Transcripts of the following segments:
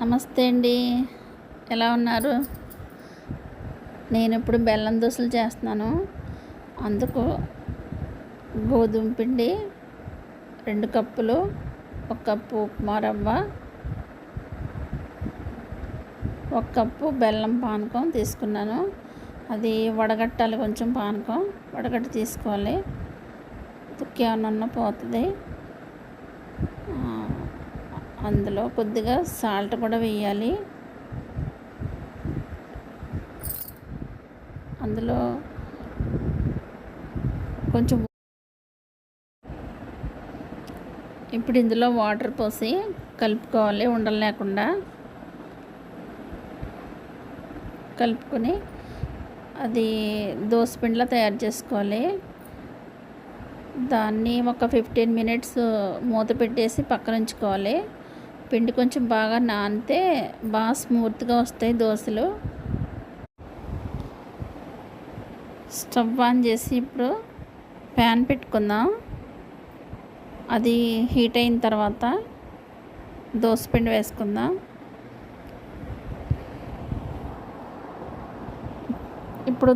నమస్తే అండి. ఎలా ఉన్నారు? నేను ఇప్పుడు బెల్లం దోసలు చేస్తున్నాను. అందుకు గోధుమ పిండి 2 కప్పులు, 1 కప్పు ఉప్మా రవ్వ, 1 కప్పు బెల్లం పానకం తీసుకున్నాను. అది వడగట్టాలి, కొంచెం పానకం వడగట్టి తీసుకోవాలి. తుక్కేమన్నా పోతుంది. అందులో కొద్దిగా సాల్ట్ కూడా వేయాలి. అందులో కొంచెం ఇప్పుడు ఇందులో వాటర్ పోసి కలుపుకోవాలి, ఉండలు లేకుండా కలుపుకొని అది దోసపిండిలా తయారు చేసుకోవాలి. దాన్ని ఒక 15 మినిట్స్ మూత పెట్టేసి పక్కన ఉంచుకోవాలి. పిండి కొంచెం బాగా నానితే బాగా స్మూత్గా వస్తాయి దోశలు. స్టవ్ ఆన్ చేసి ఇప్పుడు ప్యాన్ పెట్టుకుందాం. అది హీట్ అయిన తర్వాత దోసపిండి వేసుకుందాం. ఇప్పుడు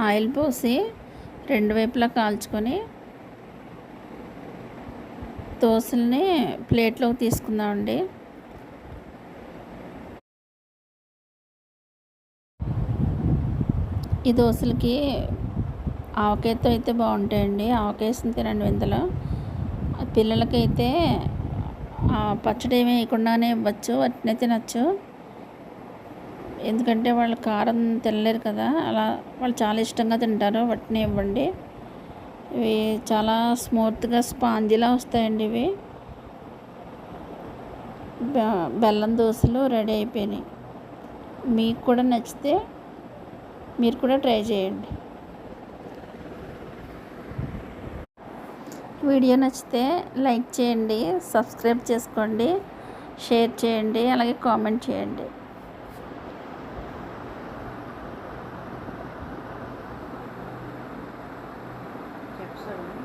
ఆయిల్ పోసి 2 వైపులా కాల్చుకొని దోశల్ని ప్లేట్లోకి తీసుకుందామండి. ఈ దోశలకి ఆవకాయతో అయితే బాగుంటాయండి. ఆవకాయ వేసి తినండి ఇందులో. పిల్లలకైతే పచ్చడి ఏమి వేయకుండానే ఇవ్వచ్చు, వాటినే తినచ్చు. ఎందుకంటే వాళ్ళు కారం తినలేరు కదా, అలా వాళ్ళు చాలా ఇష్టంగా తింటారు. వాటిని ఇవ్వండి. ఇవి చాలా స్మూత్గా స్పాంజీలా వస్తాయండి. ఇవి బెల్లం దోశలు రెడీ అయిపోయినాయి. మీకు కూడా నచ్చితే మీరు కూడా ట్రై చేయండి. వీడియో నచ్చితే లైక్ చేయండి, సబ్స్క్రైబ్ చేసుకోండి, షేర్ చేయండి, అలాగే కామెంట్ చేయండి. చెప్తాను.